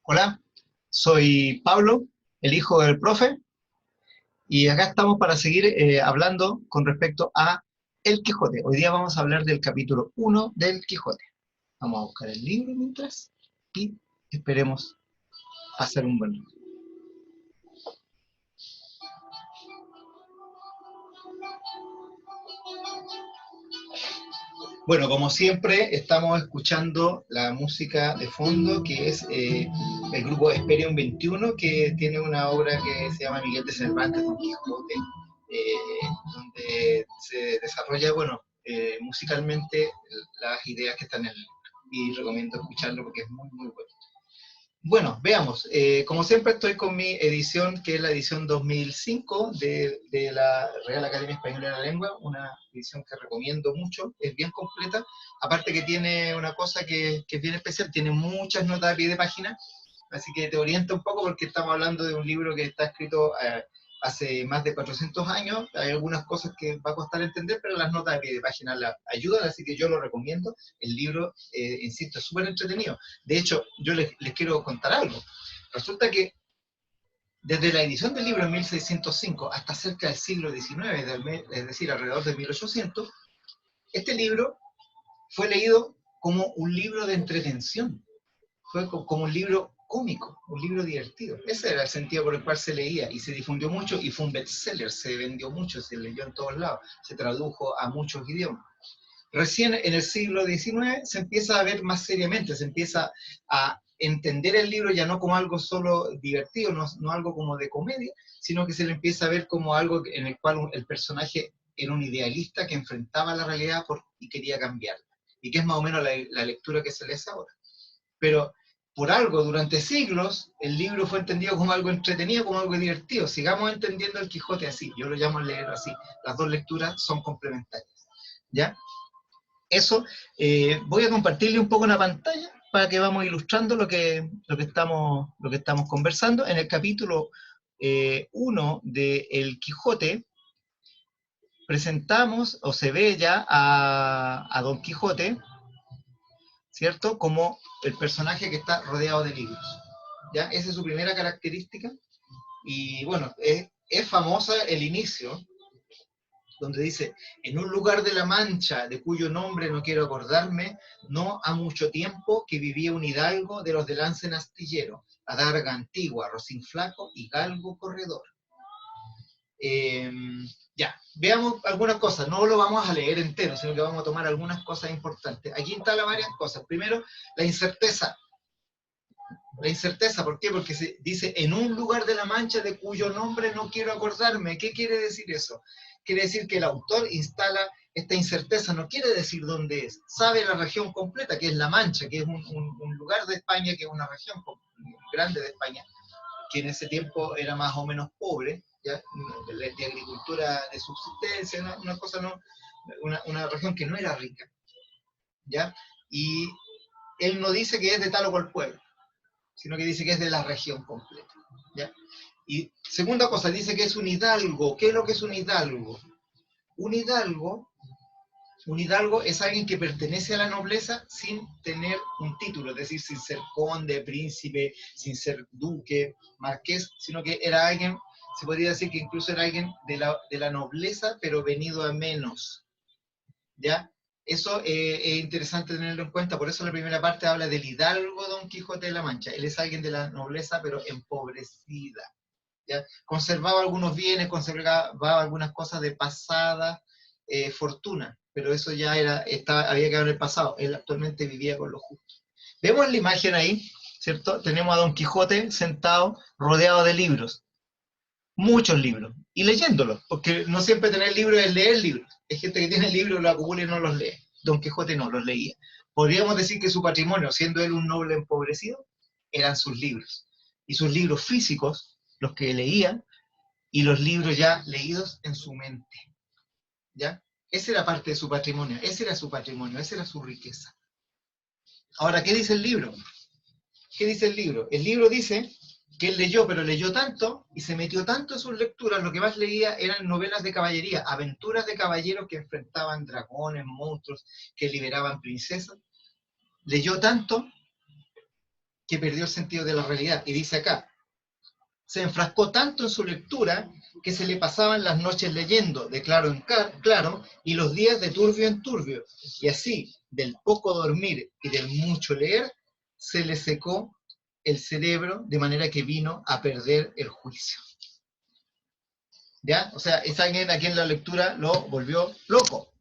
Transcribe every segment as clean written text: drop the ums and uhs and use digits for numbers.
Hola, soy Pablo, el hijo del profe, y acá estamos para seguir hablando con respecto a El Quijote. Hoy día vamos a hablar del capítulo 1 del Quijote. Vamos a buscar el libro mientras y esperemos pasar un buen rato. Bueno, como siempre, estamos escuchando la música de fondo, que es el grupo Esperion 21, que tiene una obra que se llama Miguel de Cervantes, Don Quijote, donde se desarrolla, bueno, musicalmente las ideas que están en el libro. Y recomiendo escucharlo porque es muy, muy bueno. Bueno, veamos. Como siempre estoy con mi edición, que es la edición 2005 de la Real Academia Española de la Lengua, una edición que recomiendo mucho, es bien completa, aparte que tiene una cosa que es bien especial, tiene muchas notas a pie de página, así que te orienta un poco porque estamos hablando de un libro que está escrito hace más de 400 años, hay algunas cosas que va a costar entender, pero las notas a pie de página la ayudan, así que yo lo recomiendo. El libro, insisto, es súper entretenido. De hecho, yo les quiero contar algo. Resulta que desde la edición del libro en 1605 hasta cerca del siglo XIX, es decir, alrededor de 1800, este libro fue leído como un libro de entretención, fue como un libro cómico, un libro divertido. Ese era el sentido por el cual se leía y se difundió mucho y fue un bestseller, se vendió mucho, se leyó en todos lados, se tradujo a muchos idiomas. Recién en el siglo XIX se empieza a ver más seriamente, se empieza a entender el libro ya no como algo solo divertido, no algo como de comedia, sino que se le empieza a ver como algo en el cual el personaje era un idealista que enfrentaba la realidad y quería cambiarla. Y que es más o menos la lectura que se le hace ahora. Pero por algo, durante siglos, el libro fue entendido como algo entretenido, como algo divertido. Sigamos entendiendo el Quijote así, yo lo llamo leer así. Las dos lecturas son complementarias. ¿Ya? Eso, voy a compartirle un poco una pantalla para que vamos ilustrando lo que estamos conversando. En el capítulo 1 de El Quijote presentamos, o se ve ya a Don Quijote, ¿cierto? Como el personaje que está rodeado de libros. ¿Ya? Esa es su primera característica. Y bueno, es famosa el inicio, donde dice, en un lugar de la Mancha, de cuyo nombre no quiero acordarme, no ha mucho tiempo que vivía un hidalgo de los de lance en astillero, adarga antigua, rocín flaco y galgo corredor. Eh, ya, veamos algunas cosas, no lo vamos a leer entero, sino que vamos a tomar algunas cosas importantes. Aquí instala varias cosas. Primero, la incerteza. La incerteza, ¿por qué? Porque se dice en un lugar de la Mancha de cuyo nombre no quiero acordarme. ¿Qué quiere decir eso? Quiere decir que el autor instala esta incerteza, no quiere decir dónde es. Sabe la región completa, que es La Mancha, que es un lugar de España, que es una región grande de España, que en ese tiempo era más o menos pobre, ¿ya? De agricultura de subsistencia, una cosa no, una región que no era rica, ¿ya? Y él no dice que es de tal o cual pueblo, sino que dice que es de la región completa. ¿Ya? Y segunda cosa, dice que es un hidalgo. ¿Qué es lo que es un hidalgo? Un hidalgo, un hidalgo es alguien que pertenece a la nobleza sin tener un título, es decir, sin ser conde, príncipe, sin ser duque, marqués, sino que era alguien, se podría decir que incluso era alguien de la nobleza, pero venido a menos. ¿Ya? Eso es interesante tenerlo en cuenta, por eso la primera parte habla del hidalgo Don Quijote de la Mancha. Él es alguien de la nobleza, pero empobrecida. ¿Ya? Conservaba algunos bienes, conservaba algunas cosas de pasada fortuna, pero eso ya había quedado en el pasado. Él actualmente vivía con lo justo. Vemos la imagen ahí, ¿cierto? Tenemos a Don Quijote sentado, rodeado de libros, muchos libros, y leyéndolos, porque no siempre tener libros es leer libros. Hay gente que tiene libros, los acumula y no los lee. Don Quijote no los leía. Podríamos decir que su patrimonio, siendo él un noble empobrecido, eran sus libros. Y sus libros físicos, los que leía, y los libros ya leídos en su mente. ¿Ya? Esa era parte de su patrimonio, ese era su patrimonio, esa era su riqueza. Ahora, ¿qué dice el libro? ¿Qué dice el libro? El libro dice que él leyó, pero leyó tanto y se metió tanto en sus lecturas, lo que más leía eran novelas de caballería, aventuras de caballeros que enfrentaban dragones, monstruos, que liberaban princesas. Leyó tanto que perdió el sentido de la realidad. Y dice acá, se enfrascó tanto en su lectura que se le pasaban las noches leyendo de claro en claro y los días de turbio en turbio. Y así, del poco dormir y del mucho leer, se le secó el cerebro de manera que vino a perder el juicio. ¿Ya? O sea, es alguien a quien la lectura lo volvió loco.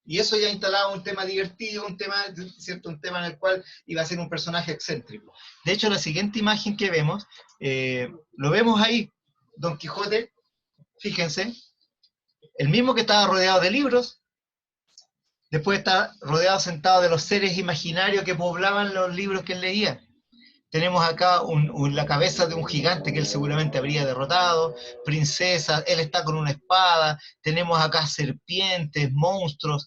Y eso ya instalaba un tema divertido, un tema, ¿cierto? Un tema en el cual iba a ser un personaje excéntrico. De hecho, la siguiente imagen que vemos, lo vemos ahí, Don Quijote, fíjense, el mismo que estaba rodeado de libros, después está rodeado, sentado de los seres imaginarios que poblaban los libros que él leía. Tenemos acá la cabeza de un gigante que él seguramente habría derrotado, princesas, él está con una espada, tenemos acá serpientes, monstruos,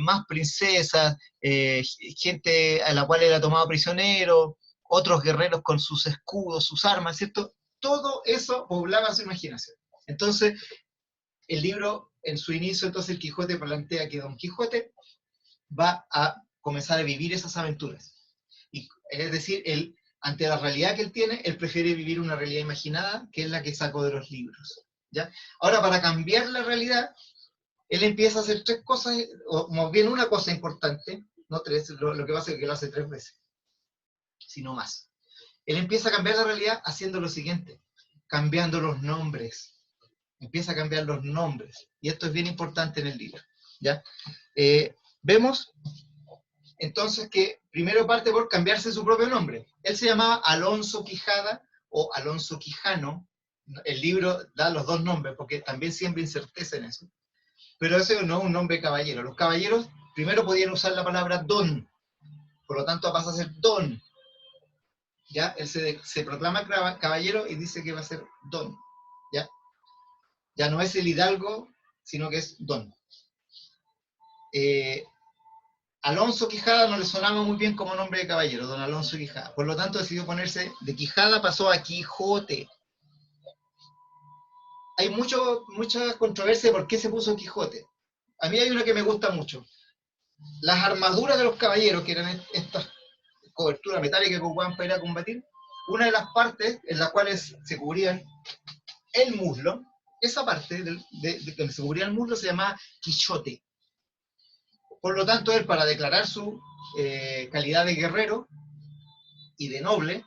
más princesas, gente a la cual él ha tomado prisionero, otros guerreros con sus escudos, sus armas, ¿cierto? Todo eso poblaba su imaginación. Entonces, el libro, en su inicio, entonces el Quijote plantea que Don Quijote va a comenzar a vivir esas aventuras. Y, es decir, él, ante la realidad que él tiene, él prefiere vivir una realidad imaginada, que es la que sacó de los libros. ¿Ya? Ahora, para cambiar la realidad, él empieza a hacer tres cosas, o más bien una cosa importante, no tres, lo que pasa es que lo hace 3 veces, sino más. Él empieza a cambiar la realidad haciendo lo siguiente, cambiando los nombres. Empieza a cambiar los nombres. Y esto es bien importante en el libro. ¿Ya? Vemos entonces que primero parte por cambiarse su propio nombre. Él se llamaba Alonso Quijada o Alonso Quijano. El libro da los dos nombres porque también siempre incerteza en eso. Pero ese no es un nombre caballero. Los caballeros primero podían usar la palabra don. Por lo tanto pasa a ser don. ¿Ya? Él se proclama caballero y dice que va a ser don. ¿Ya? Ya no es el hidalgo, sino que es don. Alonso Quijada no le sonaba muy bien como nombre de caballero, don Alonso Quijada. Por lo tanto decidió ponerse, de Quijada pasó a Quijote. Hay mucha controversia de por qué se puso Quijote. A mí hay una que me gusta mucho. Las armaduras de los caballeros, que eran estas coberturas metálicas que ocupaban para ir a combatir, una de las partes en las cuales se cubrían el muslo, esa parte de donde se cubría el muslo se llamaba Quichote. Por lo tanto, él, para declarar su calidad de guerrero y de noble,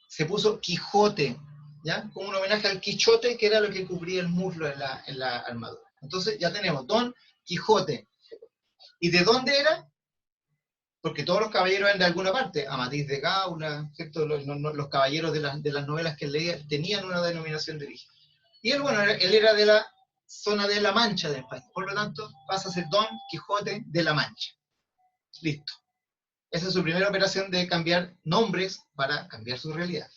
se puso Quijote, ¿ya? Como un homenaje al Quichote, que era lo que cubría el muslo en la armadura. Entonces ya tenemos Don Quijote. ¿Y de dónde era? Porque todos los caballeros eran de alguna parte. Amadís de Gaula, ¿cierto? Los caballeros de las novelas que él leía tenían una denominación de origen. Y él, bueno, él era de la zona de La Mancha del país. Por lo tanto, pasa a ser Don Quijote de La Mancha. Listo. Esa es su primera operación de cambiar nombres para cambiar su realidad.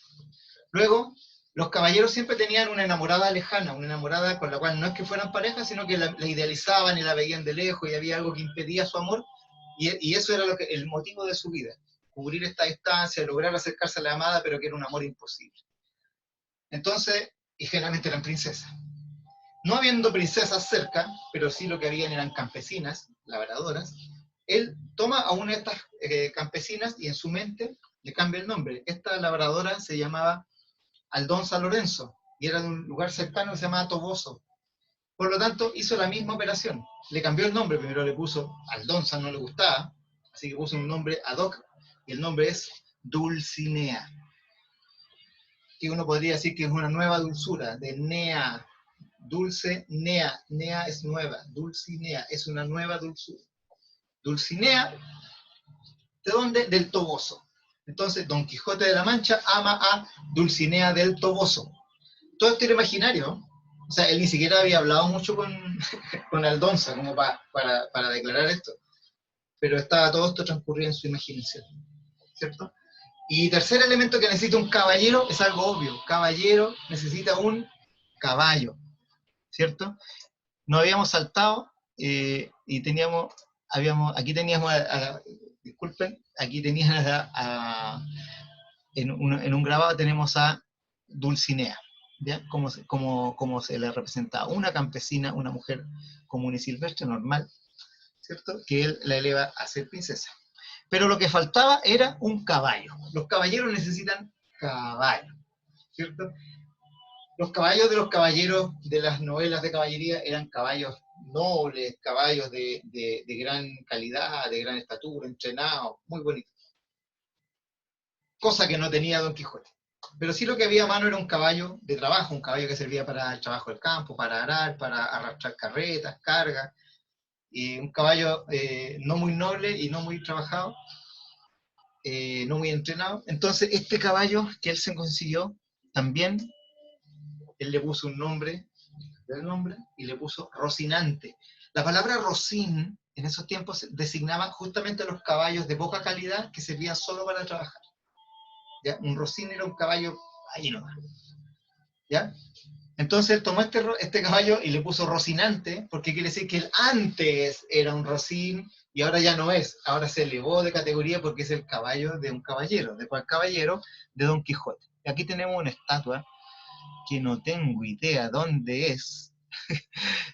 Luego, los caballeros siempre tenían una enamorada lejana, una enamorada con la cual no es que fueran pareja, sino que la idealizaban y la veían de lejos y había algo que impedía su amor, y eso era el motivo de su vida, cubrir esta distancia, lograr acercarse a la amada, pero que era un amor imposible. Entonces, y generalmente eran princesas. No habiendo princesas cerca, pero sí lo que habían eran campesinas, labradoras, él toma a una de estas campesinas y en su mente le cambia el nombre. Esta labradora se llamaba Aldonza Lorenzo, y era de un lugar cercano que se llamaba Toboso. Por lo tanto, hizo la misma operación. Le cambió el nombre, primero le puso Aldonza, no le gustaba, así que puso un nombre ad hoc, y el nombre es Dulcinea. Que uno podría decir que es una nueva dulzura, de Nea, dulce, Nea, Nea es nueva, Dulcinea es una nueva dulzura. Dulcinea, ¿de dónde? Del Toboso. Entonces, Don Quijote de la Mancha ama a Dulcinea del Toboso. Todo esto era imaginario. O sea, él ni siquiera había hablado mucho con Aldonza como para declarar esto. Pero todo esto transcurría en su imaginación. ¿Cierto? Y tercer elemento que necesita un caballero es algo obvio. Caballero necesita un caballo. ¿Cierto? Nos habíamos saltado y aquí teníamos, disculpen, aquí tenías en un grabado tenemos a Dulcinea. ¿Ya? Como se le representaba, una campesina, una mujer común y silvestre, normal, ¿cierto? Que él la eleva a ser princesa. pero lo que faltaba era un caballo. Los caballeros necesitan caballo, ¿cierto? Los caballos de los caballeros de las novelas de caballería eran caballos nobles, caballos de gran calidad, de gran estatura, entrenados, muy bonitos. Cosa que no tenía Don Quijote. Pero sí lo que había a mano era un caballo de trabajo, un caballo que servía para el trabajo del campo, para arar, para arrastrar carretas, cargas, y un caballo no muy noble y no muy trabajado, no muy entrenado. Entonces este caballo que él se consiguió, también él le puso un nombre, el nombre, y le puso Rocinante. La palabra Rocín en esos tiempos designaba justamente a los caballos de poca calidad que servían solo para trabajar. ¿Ya? Un Rocín era un caballo ahí nomás. ¿Ya? Entonces él tomó este caballo y le puso Rocinante, porque quiere decir que él antes era un Rocín y ahora ya no es. Ahora se elevó de categoría porque es el caballo de un caballero. ¿De cuál caballero? De Don Quijote. Aquí tenemos una estatua que no tengo idea dónde es,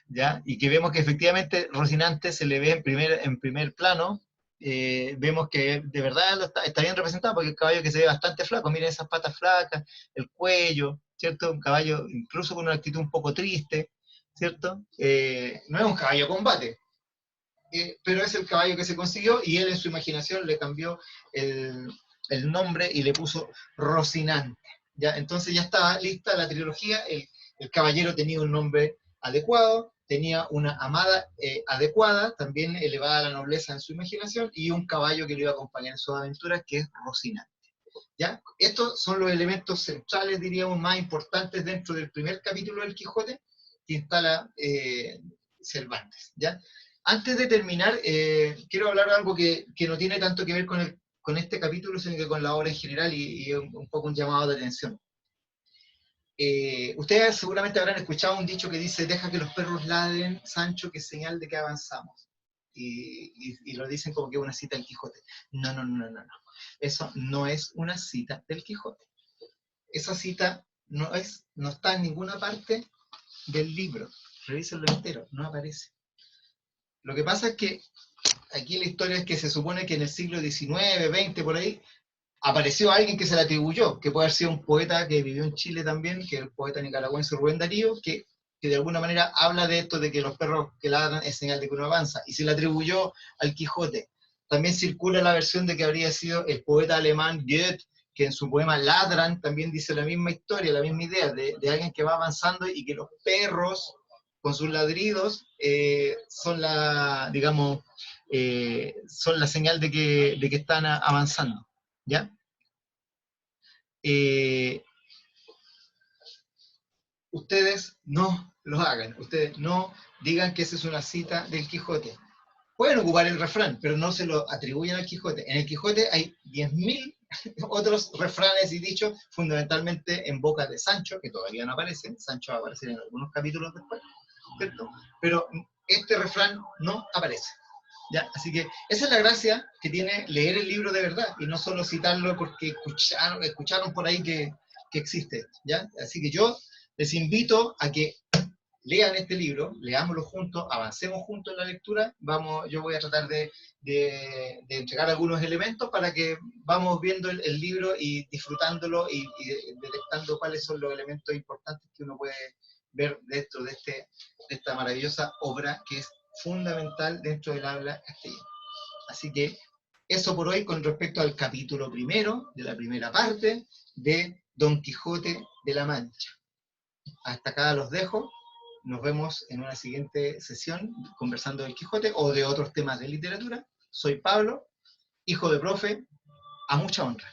¿ya? Y que vemos que efectivamente Rocinante se le ve en primer plano. Vemos que de verdad está bien representado porque es un caballo que se ve bastante flaco. Miren esas patas flacas, el cuello, ¿cierto? Un caballo incluso con una actitud un poco triste, ¿cierto? No es un caballo de combate, pero es el caballo que se consiguió y él en su imaginación le cambió el nombre y le puso Rocinante. ¿Ya? Entonces ya estaba lista la trilogía, el caballero tenía un nombre adecuado, tenía una amada adecuada, también elevada a la nobleza en su imaginación, y un caballo que lo iba a acompañar en sus aventuras, que es Rocinante. ¿Ya? Estos son los elementos centrales, diríamos, más importantes dentro del primer capítulo del Quijote que instala Cervantes. ¿Ya? Antes de terminar, quiero hablar de algo que no tiene tanto que ver con este capítulo, sino que con la obra en general y un poco un llamado de atención. Ustedes seguramente habrán escuchado un dicho que dice: deja que los perros ladren, Sancho, que es señal de que avanzamos. Y lo dicen como que es una cita del Quijote. No, no, no, no, no. Eso no es una cita del Quijote. Esa cita no está en ninguna parte del libro. Revísenlo entero, no aparece. Lo que pasa es que aquí la historia es que se supone que en el siglo XIX, XX, por ahí, apareció alguien que se le atribuyó, que puede haber sido un poeta que vivió en Chile también, que es el poeta nicaragüense Rubén Darío, que de alguna manera habla de esto de que los perros que ladran es señal de que uno avanza, y se le atribuyó al Quijote. También circula la versión de que habría sido el poeta alemán Goethe, que en su poema Ladran también dice la misma historia, la misma idea, de alguien que va avanzando y que los perros, con sus ladridos, son la, digamos, son la señal de que están avanzando. ¿Ya? Ustedes no lo hagan, ustedes no digan que esa es una cita del Quijote. Pueden ocupar el refrán, pero no se lo atribuyen al Quijote. En el Quijote hay 10.000 otros refranes y dichos, fundamentalmente en boca de Sancho, que todavía no aparecen. Sancho va a aparecer en algunos capítulos después, ¿cierto? Pero este refrán no aparece. ¿Ya? Así que esa es la gracia que tiene leer el libro de verdad y no solo citarlo porque escucharon por ahí que existe. ¿Ya? Así que yo les invito a que lean este libro, leámoslo juntos, avancemos juntos en la lectura. Yo voy a tratar de entregar algunos elementos para que vamos viendo el libro y disfrutándolo y detectando cuáles son los elementos importantes que uno puede ver dentro de esta maravillosa obra que es fundamental dentro del habla castellana. Así que eso por hoy con respecto al capítulo primero, de la primera parte, de Don Quijote de la Mancha. Hasta acá los dejo. Nos vemos en una siguiente sesión conversando del Quijote o de otros temas de literatura. Soy Pablo, hijo de profe, a mucha honra.